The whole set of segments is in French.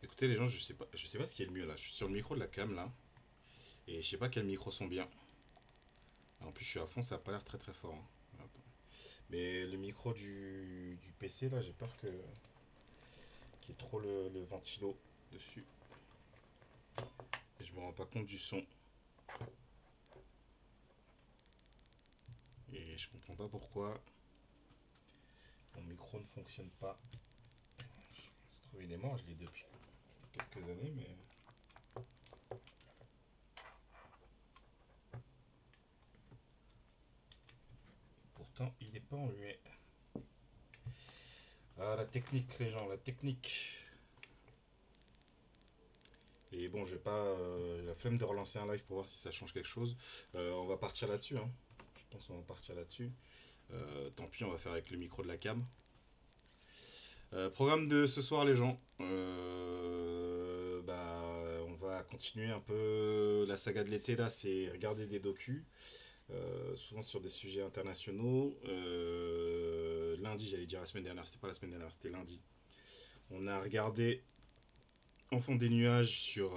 Écoutez les gens, je sais pas ce qui est le mieux là. Je suis sur le micro de la cam là, et je sais pas quels micros sont bien. En plus, je suis à fond, ça a pas l'air très très fort, hein. Attends. Mais le micro du PC là, j'ai peur qu'il y ait trop le ventilo dessus. Et je me rends pas compte du son. Et je comprends pas pourquoi mon micro ne fonctionne pas. C'est trop il est mort, je l'ai depuis quelques années, mais pourtant il n'est pas enlevé. Ah, la technique, les gens, la technique. Et bon, j'ai pas la flemme de relancer un live pour voir si ça change quelque chose. On va partir là-dessus, hein. Je pense qu'on va partir là-dessus. Tant pis, on va faire avec le micro de la cam. Programme de ce soir, les gens. On va continuer un peu la saga de l'été là, c'est regarder des docus, souvent sur des sujets internationaux. Lundi, j'allais dire la semaine dernière, c'était pas la semaine dernière, c'était lundi. On a regardé En fond des nuages sur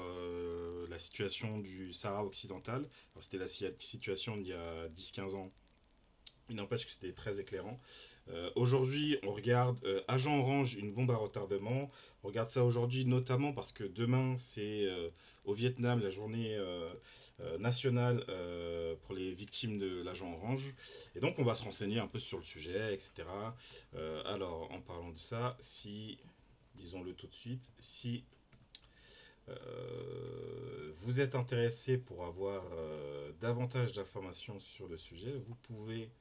la situation du Sahara occidental. Alors, c'était la situation d'il y a 10-15 ans. Il n'empêche que c'était très éclairant. Aujourd'hui, on regarde Agent Orange, une bombe à retardement. On regarde ça aujourd'hui notamment parce que demain, c'est au Vietnam la journée nationale pour les victimes de l'agent Orange. Et donc, on va se renseigner un peu sur le sujet, etc. Alors, en parlant de ça, si, disons-le tout de suite, si vous êtes intéressé pour avoir davantage d'informations sur le sujet, vous pouvez.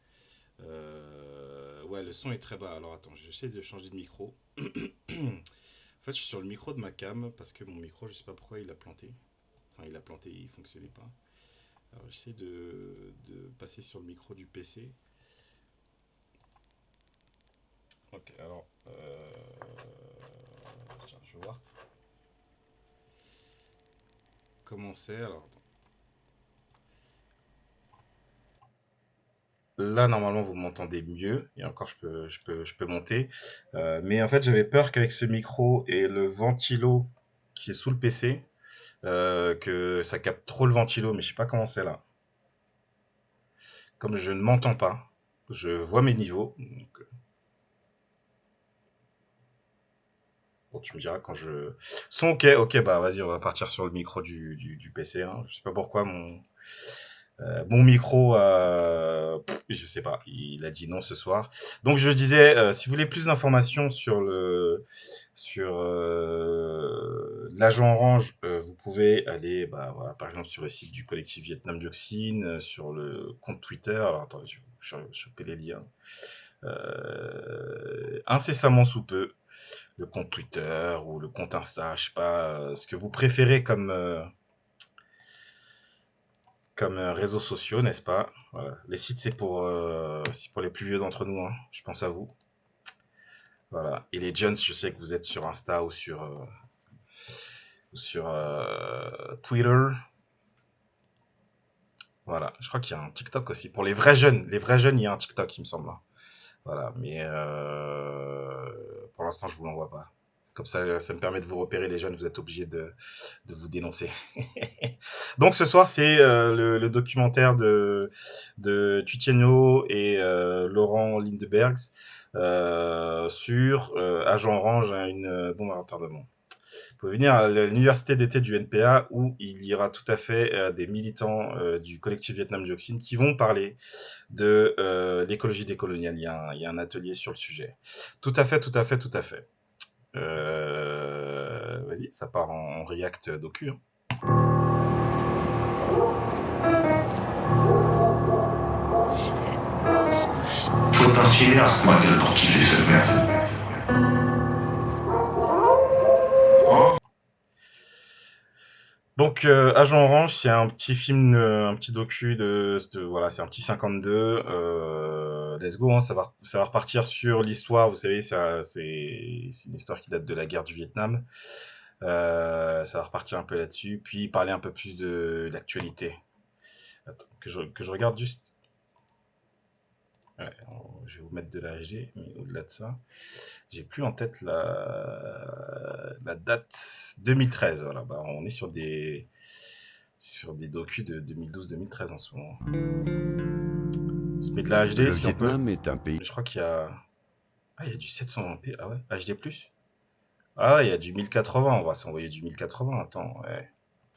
Ouais, le son est très bas. Alors attends, j'essaie de changer de micro. En fait, je suis sur le micro de ma cam parce que mon micro, je sais pas pourquoi il a planté. Enfin, il a planté, il fonctionnait pas. Alors j'essaie de passer sur le micro du PC. Ok, alors. Tiens, je vais voir comment c'est. Alors, là, normalement, vous m'entendez mieux. Et encore, je peux monter. Mais en fait, j'avais peur qu'avec ce micro et le ventilo qui est sous le PC, que ça capte trop le ventilo. Mais je sais pas comment c'est là. Comme je ne m'entends pas, je vois mes niveaux. Donc, bon, tu me diras quand je. Son ok, ok, bah vas-y, on va partir sur le micro du PC, hein. Je sais pas pourquoi mon micro, je sais pas, il a dit non ce soir. Donc je disais, si vous voulez plus d'informations sur l'agent Orange, vous pouvez aller, bah, voilà, par exemple sur le site du collectif Vietnam Dioxine, sur le compte Twitter. Alors attendez, je vais choper les liens. Incessamment sous peu, le compte Twitter ou le compte Insta, je sais pas ce que vous préférez comme réseaux sociaux, n'est-ce pas? Voilà. Les sites, c'est pour les plus vieux d'entre nous, hein. Je pense à vous. Voilà. Et les jeunes, je sais que vous êtes sur Insta ou sur Twitter. Voilà. Je crois qu'il y a un TikTok aussi. Pour les vrais jeunes, il y a un TikTok, il me semble, hein. Voilà. Mais pour l'instant, je vous l'envoie pas. Comme ça me permet de vous repérer, les jeunes. Vous êtes obligés de vous dénoncer. Donc ce soir, c'est le documentaire de Tutieno et Laurent Lindbergh sur Agent Orange, hein, une bombe à retardement. Vous pouvez venir à l'université d'été du NPA où il y aura tout à fait des militants du collectif Vietnam Dioxine qui vont parler de l'écologie décoloniale. Il y a un atelier sur le sujet. Tout à fait, tout à fait, tout à fait. Vas-y, ça part en React docu, hein. Potansiyeli makinenin kirlisinden. Donc, Agent Orange, c'est un petit film, un petit docu voilà, c'est un petit 52. Let's go, hein, ça va repartir sur l'histoire. Vous savez, c'est une histoire qui date de la guerre du Vietnam. Ça va repartir un peu là-dessus, puis parler un peu plus de l'actualité. Attends, que je regarde juste. Ouais, je vais vous mettre de la HD, mais au-delà de ça, j'ai plus en tête la date 2013. Voilà, bah, on est sur des docus de 2012-2013 en ce moment. On se met de la HD Le si on peut. Vietnam est un pays Je crois qu'il y a... Ah, il y a du 720p. Ah ouais, HD+. Ah ouais, il y a du 1080. On va s'envoyer du 1080. Attends, ouais.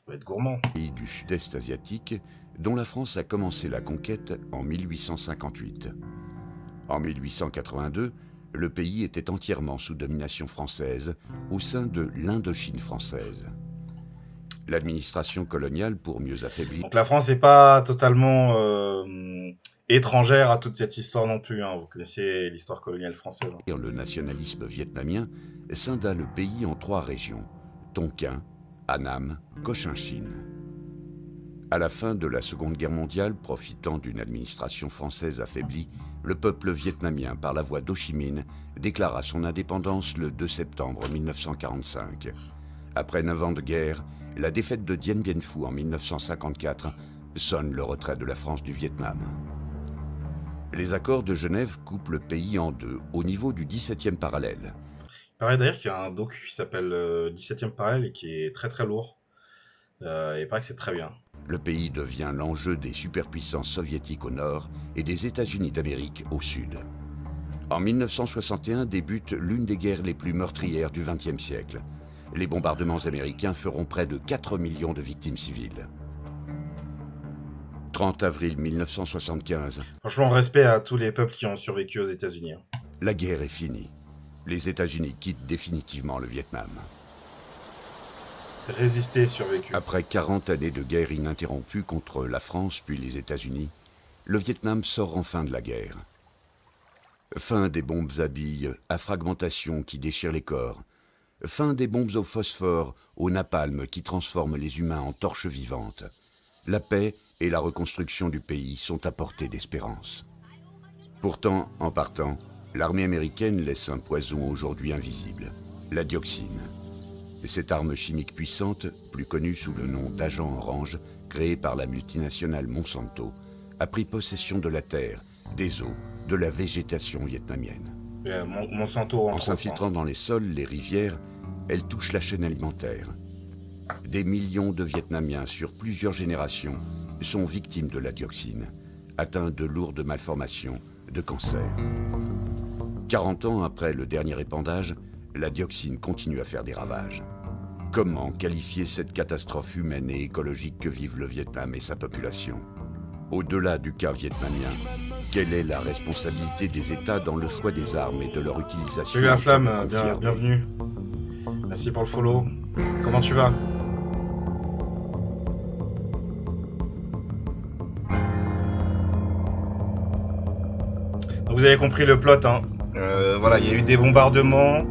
On va être gourmand. du sud-est asiatique dont la France a commencé la conquête en 1858. En 1882, le pays était entièrement sous domination française au sein de l'Indochine française. L'administration coloniale, pour mieux affaiblir Donc la France n'est pas totalement étrangère à toute cette histoire non plus. Hein. Vous connaissez l'histoire coloniale française. Hein. le nationalisme vietnamien, scinda le pays en 3 régions, Tonkin, Annam, Cochinchine. À la fin de la Seconde Guerre mondiale, profitant d'une administration française affaiblie, le peuple vietnamien, par la voix d'Ho Chi Minh, déclara son indépendance le 2 septembre 1945. Après 9 ans de guerre, la défaite de Dien Bien Phu en 1954 sonne le retrait de la France du Vietnam. Les accords de Genève coupent le pays en 2 au niveau du 17e parallèle. Il paraît d'ailleurs qu'il y a un docu qui s'appelle 17e parallèle et qui est très très lourd. Il paraît que c'est très bien. Le pays devient l'enjeu des superpuissances soviétiques au nord et des États-Unis d'Amérique au sud. En 1961 débute l'une des guerres les plus meurtrières du XXe siècle. Les bombardements américains feront près de 4 millions de victimes civiles. 30 avril 1975. Franchement, respect à tous les peuples qui ont survécu aux États-Unis. Hein. La guerre est finie. Les États-Unis quittent définitivement le Vietnam. Résister et survécu. Après 40 années de guerre ininterrompue contre la France puis les États-Unis, le Vietnam sort enfin de la guerre. Fin des bombes à billes, à fragmentation qui déchirent les corps. Fin des bombes au phosphore, au napalm qui transforment les humains en torches vivantes. La paix et la reconstruction du pays sont à portée d'espérance. Pourtant, en partant, l'armée américaine laisse un poison aujourd'hui invisible, la dioxine. Cette arme chimique puissante, plus connue sous le nom d'agent orange, créée par la multinationale Monsanto, a pris possession de la terre, des eaux, de la végétation vietnamienne. Monsanto, en s'infiltrant dans les sols, les rivières, elle touche la chaîne alimentaire. Des millions de Vietnamiens sur plusieurs générations sont victimes de la dioxine, atteints de lourdes malformations, de cancer. 40 ans après le dernier épandage, la dioxine continue à faire des ravages. Comment qualifier cette catastrophe humaine et écologique que vivent le Vietnam et sa population? Au-delà du cas vietnamien, quelle est la responsabilité des États dans le choix des armes et de leur utilisation? Salut la flamme, bienvenue. Merci pour le follow. Comment tu vas? Vous avez compris le plot, hein. Voilà, il y a eu des bombardements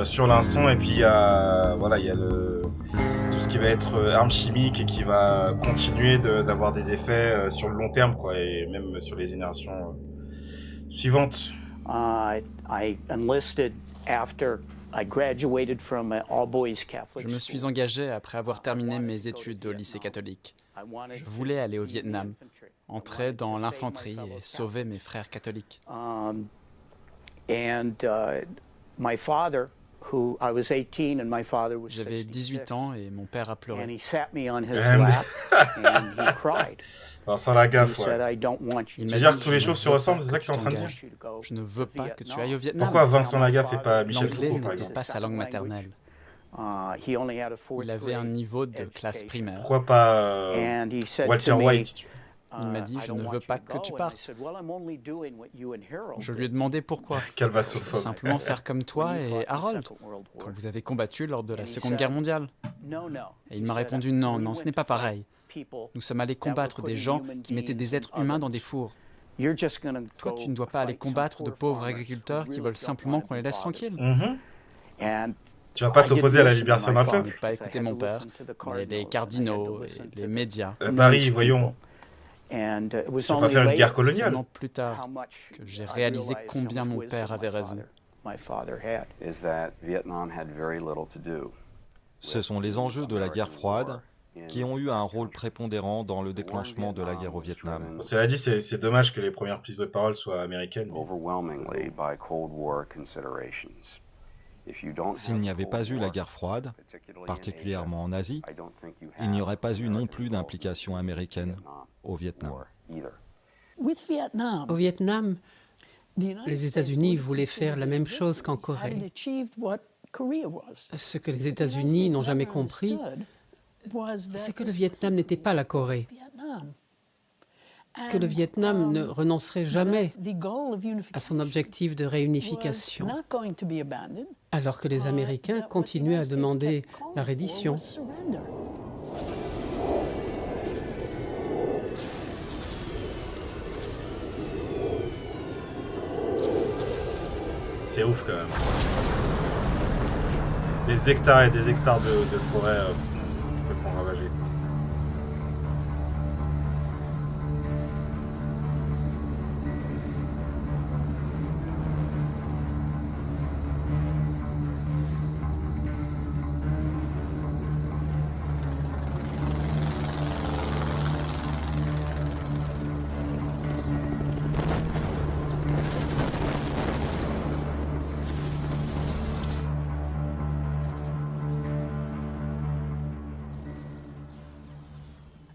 sur l'Inson et puis il y a tout ce qui va être armes chimiques et qui va continuer d'avoir des effets sur le long terme, quoi, et même sur les générations suivantes. Je me suis engagé après avoir terminé mes études au lycée catholique. Je voulais aller au Vietnam, entrer dans l'infanterie et sauver mes frères catholiques. J'avais 18 ans et mon père a pleuré. Alors sans la gaffe, ouais. Il Tu m'a veux dire dit, que tous les jours se ressemblent, c'est ça que tu es en train de dire? Je ne veux pas que tu ailles au Vietnam. Pourquoi Vincent Lagaffe et pas Michel L'anglais Foucault, par n'était exemple? pas sa langue maternelle. Il avait un niveau de classe primaire. Pourquoi pas Walter White? Il m'a dit, je ne veux pas que tu partes. Je lui ai demandé pourquoi. Calvasophobe. Simplement faire comme toi et Harold, quand vous avez combattu lors de la Seconde Guerre mondiale. Et il m'a répondu, non, ce n'est pas pareil. Nous sommes allés combattre des gens qui mettaient des êtres humains dans des fours. Toi, tu ne dois pas aller combattre de pauvres agriculteurs qui veulent simplement qu'on les laisse tranquilles. Tu vas pas t'opposer à la libération d'un Je n'ai peuple? pas écouté mon père, mais les cardinaux et les médias. Paris, voyons. Tu vas pas faire une guerre C'est coloniale? seulement plus tard que j'ai réalisé combien mon père avait raison. Ce sont les enjeux de la guerre froide qui ont eu un rôle prépondérant dans le déclenchement de la guerre au Vietnam. Bon, cela dit, c'est dommage que les premières prises de parole soient américaines. S'il n'y avait pas eu la guerre froide, particulièrement en Asie, il n'y aurait pas eu non plus d'implication américaine au Vietnam. Au Vietnam, les États-Unis voulaient faire la même chose qu'en Corée. Ce que les États-Unis n'ont jamais compris, c'est que le Vietnam n'était pas la Corée, que le Vietnam ne renoncerait jamais à son objectif de réunification, alors que les Américains continuaient à demander la reddition. C'est ouf quand même. Des hectares et des hectares de forêt complètement ravagées.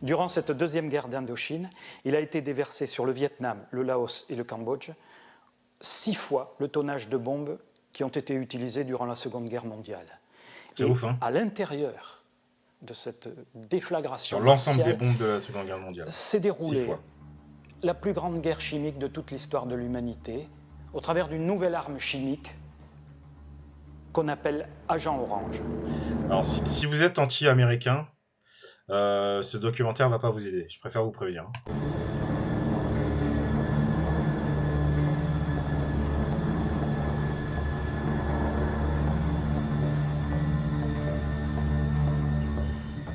Durant cette deuxième guerre d'Indochine, il a été déversé sur le Vietnam, le Laos et le Cambodge 6 fois le tonnage de bombes qui ont été utilisées durant la Seconde Guerre mondiale. C'est ouf, hein? À l'intérieur de cette déflagration sur l'ensemble des bombes de la Seconde Guerre mondiale, s'est déroulée la plus grande guerre chimique de toute l'histoire de l'humanité, au travers d'une nouvelle arme chimique qu'on appelle Agent Orange. Alors, si vous êtes anti-américain, ce documentaire va pas vous aider. Je préfère vous prévenir.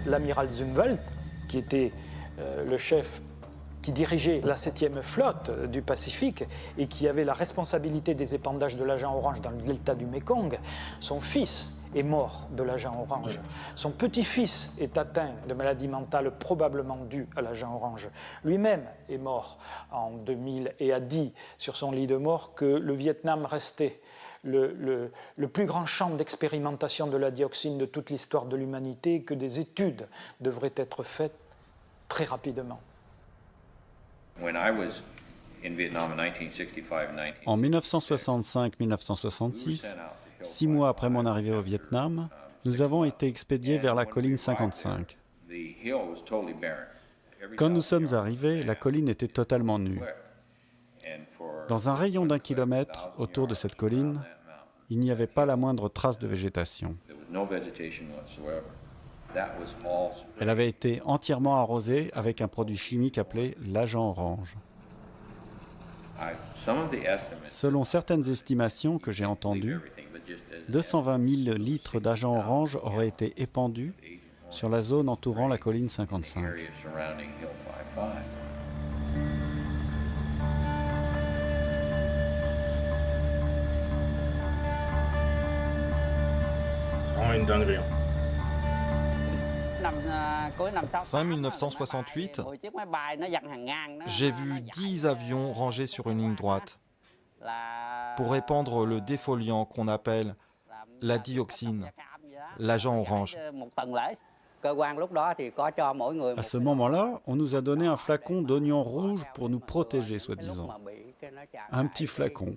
L'amiral Zumwalt, qui était le chef qui dirigeait la 7e flotte du Pacifique et qui avait la responsabilité des épandages de l'agent Orange dans le delta du Mékong, son fils est mort de l'agent Orange. Son petit-fils est atteint de maladie mentale probablement due à l'agent Orange. Lui-même est mort en 2000 et a dit sur son lit de mort que le Vietnam restait le plus grand champ d'expérimentation de la dioxine de toute l'histoire de l'humanité et que des études devraient être faites très rapidement. En 1965-1966, 6 mois après mon arrivée au Vietnam, nous avons été expédiés vers la colline 55. Quand nous sommes arrivés, la colline était totalement nue. Dans un rayon d'1 kilomètre autour de cette colline, il n'y avait pas la moindre trace de végétation. Elle avait été entièrement arrosée avec un produit chimique appelé l'agent orange. Selon certaines estimations que j'ai entendues, 220 000 litres d'agent orange auraient été épandus sur la zone entourant la colline 55. C'est vraiment une dinguerie. Fin 1968, j'ai vu 10 avions rangés sur une ligne droite pour répandre le défoliant qu'on appelle la dioxine, l'agent orange. À ce moment-là, on nous a donné un flacon d'oignon rouge pour nous protéger, soi-disant. Un petit flacon.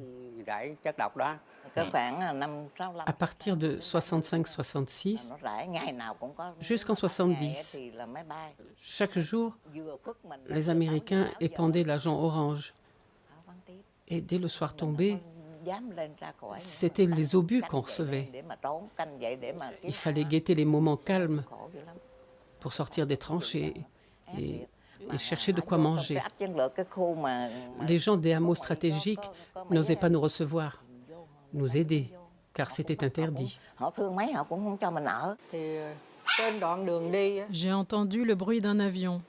À partir de 65-66, jusqu'en 70, chaque jour, les Américains épandaient l'agent orange. Et dès le soir tombé, c'était les obus qu'on recevait. Il fallait guetter les moments calmes pour sortir des tranchées et chercher de quoi manger. Les gens des hameaux stratégiques n'osaient pas nous recevoir, nous aider, car c'était interdit. J'ai entendu le bruit d'un avion.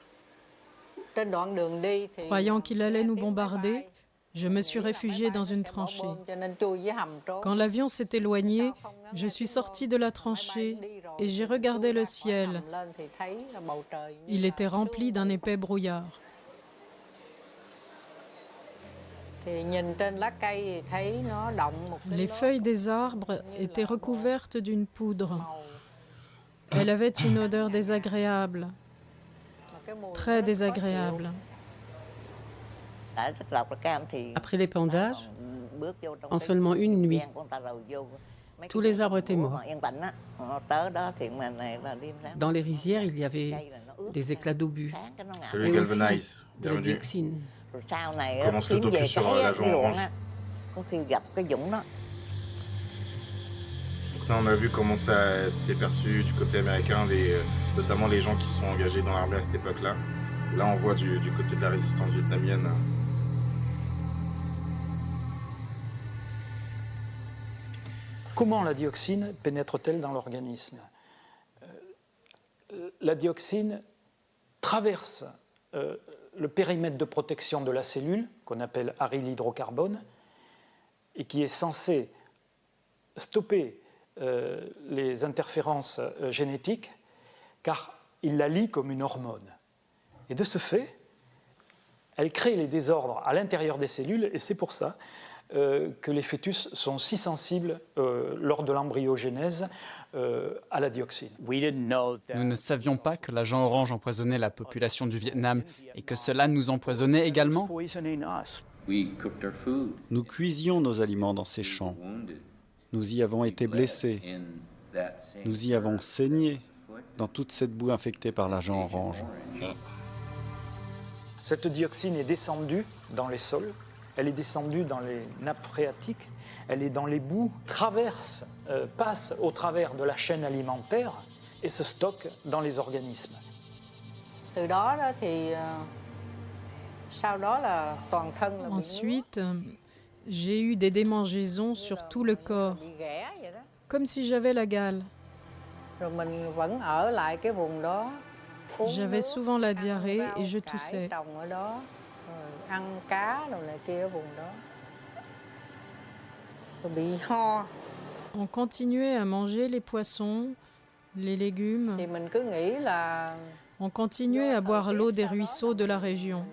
Croyant qu'il allait nous bombarder, je me suis réfugiée dans une tranchée. Quand l'avion s'est éloigné, je suis sortie de la tranchée et j'ai regardé le ciel. Il était rempli d'un épais brouillard. Les feuilles des arbres étaient recouvertes d'une poudre. Elle avait une odeur désagréable, très désagréable. Après l'épandage, en seulement une nuit, tous les arbres étaient morts. Dans les rizières, il y avait des éclats d'obus Salut et aussi Galvanize, de la bienvenue. dioxine. On commence le docu sur l'agent orange. Donc là, on a vu comment ça s'était perçu du côté américain, notamment les gens qui sont engagés dans l'armée à cette époque-là. Là, on voit du côté de la résistance vietnamienne. Comment la dioxine pénètre-t-elle dans l'organisme? La dioxine traverse le périmètre de protection de la cellule, qu'on appelle aryle hydrocarbone, et qui est censé stopper les interférences génétiques, car il la lie comme une hormone. Et de ce fait, elle crée les désordres à l'intérieur des cellules, et c'est pour ça que les fœtus sont si sensibles lors de l'embryogénèse à la dioxine. Nous ne savions pas que l'agent orange empoisonnait la population du Vietnam et que cela nous empoisonnait également. Nous cuisions nos aliments dans ces champs. Nous y avons été blessés. Nous y avons saigné dans toute cette boue infectée par l'agent orange. Cette dioxine est descendue dans les sols, elle est descendue dans les nappes phréatiques, elle est dans les boues, passe au travers de la chaîne alimentaire et se stocke dans les organismes. Ensuite, j'ai eu des démangeaisons sur tout le corps, comme si j'avais la gale. J'avais souvent la diarrhée et je toussais. On continuait à manger les poissons, les légumes. On continuait à boire l'eau des ruisseaux de la région.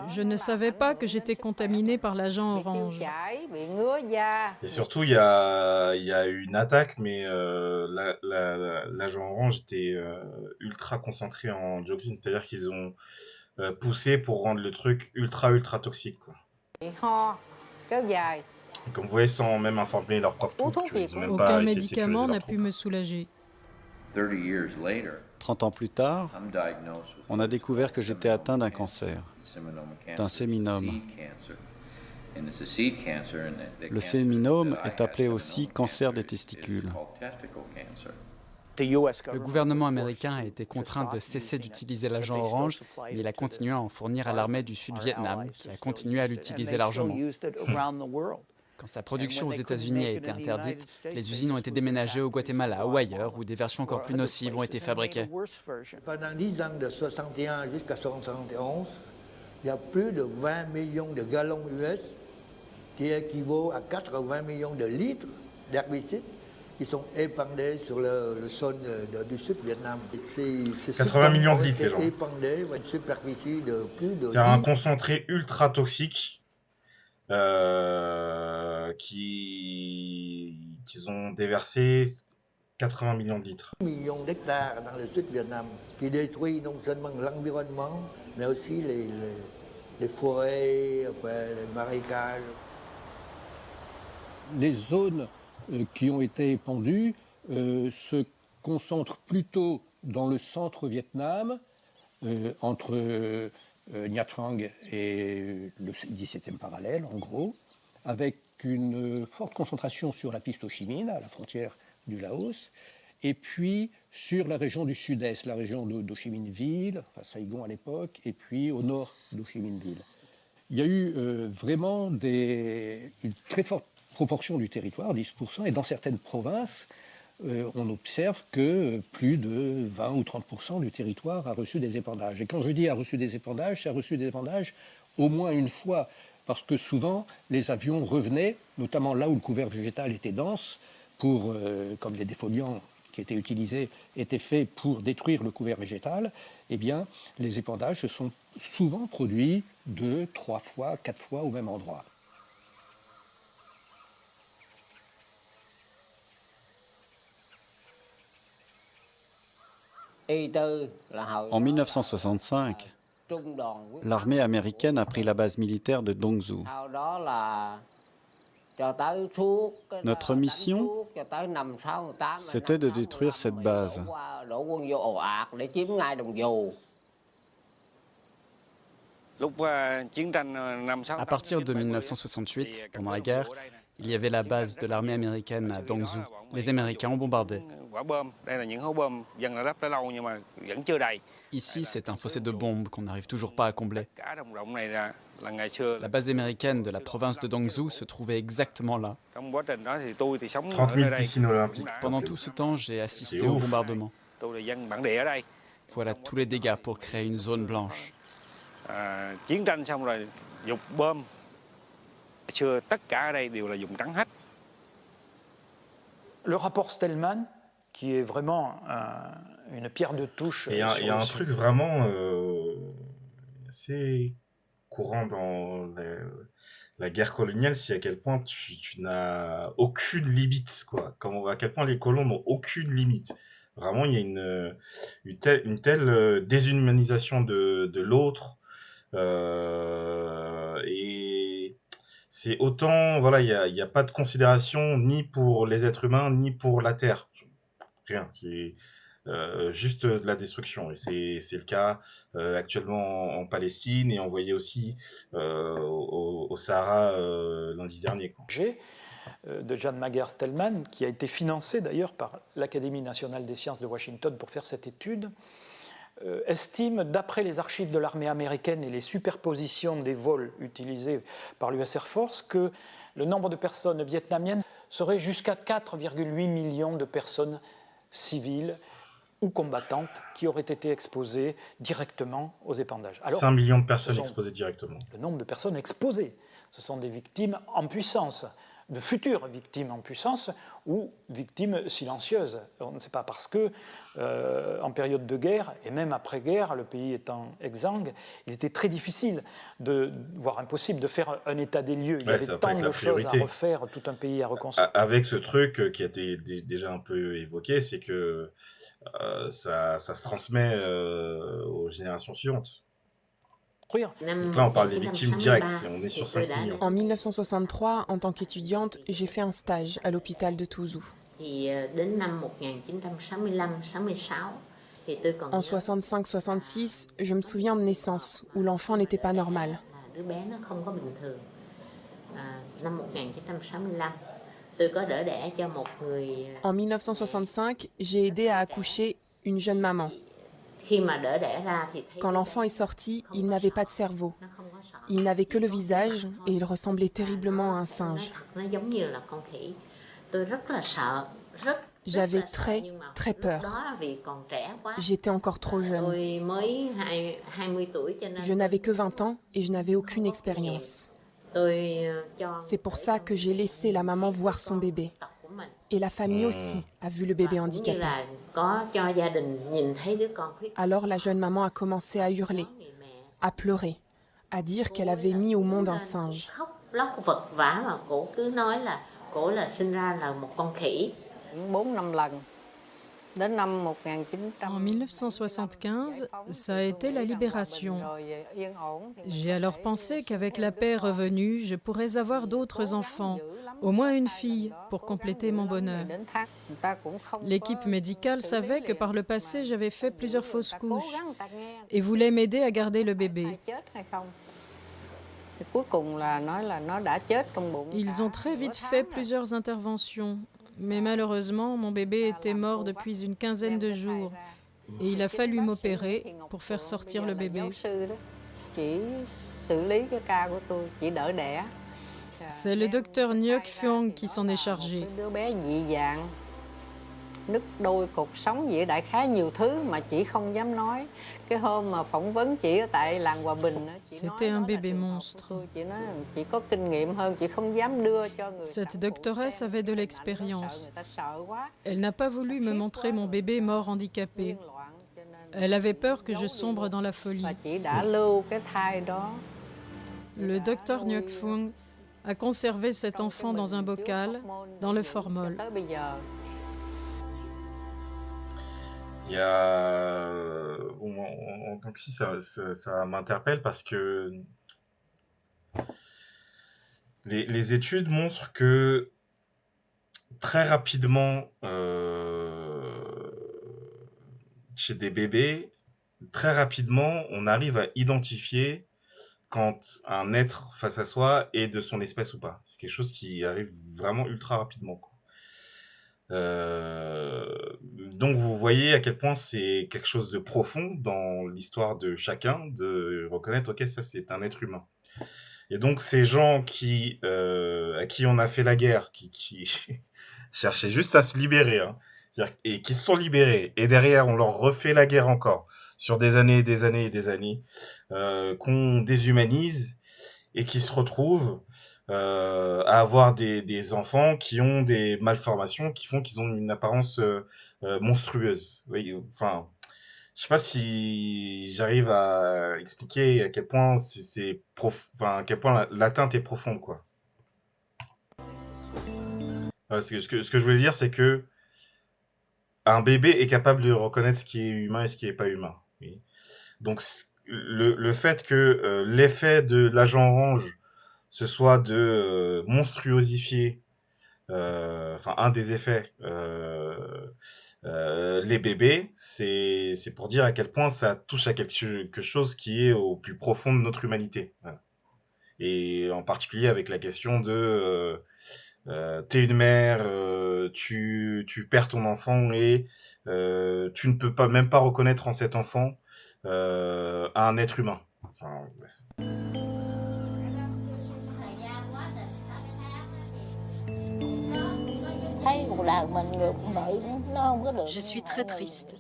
Je ne savais pas que j'étais contaminée par l'agent orange. Et surtout, il y a eu une attaque, mais l'agent orange était ultra concentré en dioxine, c'est-à-dire qu'ils ont poussé pour rendre le truc ultra toxique, quoi. Comme vous voyez, sans même informer leur propre troupe, ils ont même pas Aucun essayé de médicament sécuriser n'a leur pu troupe. me soulager. 30 ans plus tard, on a découvert que j'étais atteint d'un cancer, d'un séminome. Le séminome est appelé aussi cancer des testicules. Le gouvernement américain a été contraint de cesser d'utiliser l'agent orange, mais il a continué à en fournir à l'armée du Sud-Vietnam, qui a continué à l'utiliser largement. Quand sa production aux États-Unis a été interdite, les usines ont été déménagées au Guatemala ou ailleurs, où des versions encore plus nocives ont été fabriquées. Pendant 10 ans, de 61 jusqu'à 71, il y a plus de 20 millions de gallons US, qui équivaut à 80 millions de litres d'herbicides qui sont épandés sur le sol du Sud-Vietnam. 80 millions de litres, les gens. Épandés une superficie de plus de... C'est un concentré ultra toxique qu'ils ont déversé 80 millions de litres. Millions d'hectares dans le Sud-Vietnam qui détruit non seulement l'environnement, mais aussi les forêts, enfin, les marécages. Les zones qui ont été épandues se concentrent plutôt dans le centre Vietnam, entre Nha Trang et le 17e parallèle, en gros, avec une forte concentration sur la piste Ho Chi Minh, à la frontière du Laos, et puis sur la région du sud-est, la région d'Ho Chi Minh Ville, enfin Saigon à l'époque, et puis au nord d'Ho Chi Minh Ville. Il y a eu vraiment une très forte proportion du territoire, 10%, et dans certaines provinces, on observe que plus de 20 ou 30% du territoire a reçu des épandages. Et quand je dis a reçu des épandages, ça a reçu des épandages au moins une fois, parce que souvent, les avions revenaient, notamment là où le couvert végétal était dense, comme des défoliants qui étaient utilisés étaient faits pour détruire le couvert végétal, eh bien, les épandages se sont souvent produits 2, 3 fois, 4 fois au même endroit. En 1965, l'armée américaine a pris la base militaire de Dongzhou. Notre mission, c'était de détruire cette base. À partir de 1968, pendant la guerre, il y avait la base de l'armée américaine à Dongzhou. Les Américains ont bombardé. Ici, c'est un fossé de bombes qu'on n'arrive toujours pas à combler. La base américaine de la province de Dongzhou se trouvait exactement là. 30 000 piscines olympiques. Pendant tout ce temps, j'ai assisté au bombardement. Voilà tous les dégâts pour créer une zone blanche. Le rapport Stellman, qui est vraiment une pierre de touche. Il y a un truc vraiment assez courant dans la guerre coloniale, c'est à quel point tu n'as aucune limite, quoi. À quel point les colons n'ont aucune limite. Vraiment, il y a une telle déshumanisation de l'autre. Et c'est autant, voilà, il y a pas de considération ni pour les êtres humains, ni pour la Terre. Rien. C'est juste de la destruction. Et c'est le cas actuellement en Palestine et on voyait aussi au Sahara lundi dernier, quoi. De Jan Mager-Stellman, qui a été financé d'ailleurs par l'Académie nationale des sciences de Washington pour faire cette étude, estime, d'après les archives de l'armée américaine et les superpositions des vols utilisés par l'US Air Force, que le nombre de personnes vietnamiennes serait jusqu'à 4,8 millions de personnes civiles ou combattantes qui auraient été exposées directement aux épandages. Alors, 5 millions de personnes exposées directement. Le nombre de personnes exposées, ce sont des victimes en puissance, de futures victimes en puissance ou victimes silencieuses. On ne sait pas parce que, en période de guerre, et même après-guerre, le pays étant exsangue, il était très difficile, voire impossible, de faire un état des lieux. Il y avait tant de choses à refaire, tout un pays à reconstruire. Avec ce truc qui a été déjà un peu évoqué, c'est que ça se transmet aux générations suivantes. Donc là, on parle des victimes directes, on est sur 5 millions. En 1963, en tant qu'étudiante, j'ai fait un stage à l'hôpital de Touzou. En 65-66, je me souviens de naissance, où l'enfant n'était pas normal. En 1965, j'ai aidé à accoucher une jeune maman. Quand l'enfant est sorti, il n'avait pas de cerveau. Il n'avait que le visage et il ressemblait terriblement à un singe. J'avais très, très peur. J'étais encore trop jeune. Je n'avais que 20 ans et je n'avais aucune expérience. C'est pour ça que j'ai laissé la maman voir son bébé. Et la famille aussi a vu le bébé handicapé. Alors la jeune maman a commencé à hurler, à pleurer, à dire qu'elle avait mis au monde un singe. En 1975, ça a été la libération. J'ai alors pensé qu'avec la paix revenue, je pourrais avoir d'autres enfants, au moins une fille, pour compléter mon bonheur. L'équipe médicale savait que par le passé, j'avais fait plusieurs fausses couches et voulait m'aider à garder le bébé. Ils ont très vite fait plusieurs interventions. Mais malheureusement, mon bébé était mort depuis une quinzaine de jours et il a fallu m'opérer pour faire sortir le bébé. C'est le docteur Nyok Phuong qui s'en est chargé. nứt đôi cột sống gì đại khái nhiều thứ mà chị không dám nói. Cái hôm mà phỏng vấn chị ở tại làng Hòa Bình, C'était un bébé monstre. chị nói chị có kinh nghiệm hơn, chị không dám đưa cho người. Cette doctoresse avait de l'expérience. Elle n'a pas voulu me montrer mon bébé mort handicapé. Elle avait peur que je sombre dans la folie. Chị đã lưu cái thai đó. Le docteur Ngoc Phuong a conservé cet enfant dans un bocal, dans le formol. Il y a... Bon, en tant que si, ça m'interpelle parce que les études montrent que très rapidement, chez des bébés, très rapidement, on arrive à identifier quand un être face à soi est de son espèce ou pas. C'est quelque chose qui arrive vraiment ultra rapidement, quoi. Donc vous voyez à quel point c'est quelque chose de profond dans l'histoire de chacun de reconnaître, ok, ça c'est un être humain. Et donc ces gens qui à qui on a fait la guerre, qui cherchaient juste à se libérer, hein, et qui se sont libérés, et derrière on leur refait la guerre encore sur des années et des années et des années, qu'on déshumanise et qui se retrouvent à avoir des enfants qui ont des malformations qui font qu'ils ont une apparence monstrueuse. Oui, enfin, je sais pas si j'arrive à expliquer à quel point enfin, à quel point l'atteinte est profonde, quoi. Ce que je voulais dire, c'est que un bébé est capable de reconnaître ce qui est humain et ce qui est pas humain. Oui. Donc le fait que l'effet de l'agent orange ce soit de monstruosifier, enfin un des effets, les bébés, c'est pour dire à quel point ça touche à quelque chose qui est au plus profond de notre humanité. Voilà. Et en particulier avec la question de t'es une mère, tu perds ton enfant et tu ne peux pas même pas reconnaître en cet enfant un être humain. Enfin, bref. Je suis très triste.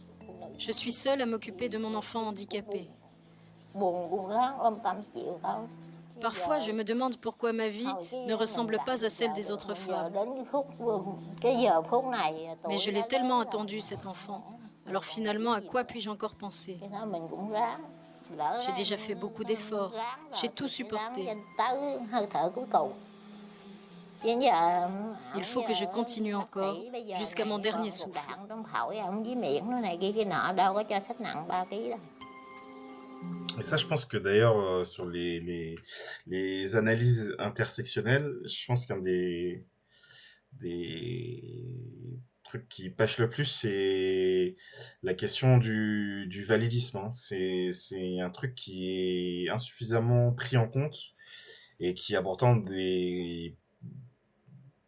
Je suis seule à m'occuper de mon enfant handicapé. Parfois, je me demande pourquoi ma vie ne ressemble pas à celle des autres femmes. Mais je l'ai tellement attendu, cet enfant. Alors finalement, à quoi puis-je encore penser? J'ai déjà fait beaucoup d'efforts. J'ai tout supporté. Il faut que je continue encore jusqu'à mon dernier souffle. Et ça, je pense que d'ailleurs, sur les analyses intersectionnelles, je pense qu'un des trucs qui pêche le plus, c'est la question du validisme, hein. C'est un truc qui est insuffisamment pris en compte et qui a pourtant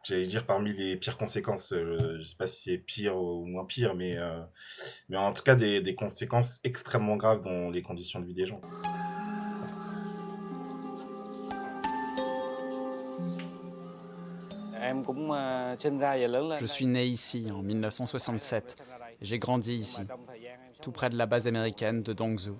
j'allais dire parmi les pires conséquences, je sais pas si c'est pire ou moins pire, mais en tout cas des conséquences extrêmement graves dans les conditions de vie des gens. Je suis né ici en 1967. J'ai grandi ici, tout près de la base américaine de Dongzhou.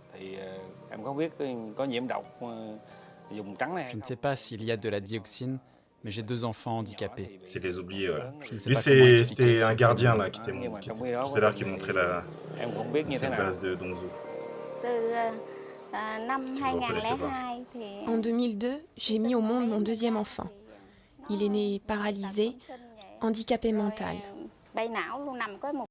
Je ne sais pas s'il y a de la dioxine, mais j'ai 2 enfants handicapés. C'est les oubliés, ouais. Je Lui, c'était un gardien là, qui était tout à l'heure qui montrait cette base de Dongzhou. Si vous reconnaissez pas. En 2002, j'ai mis au monde mon 2e enfant. Il est né paralysé, handicapé mental.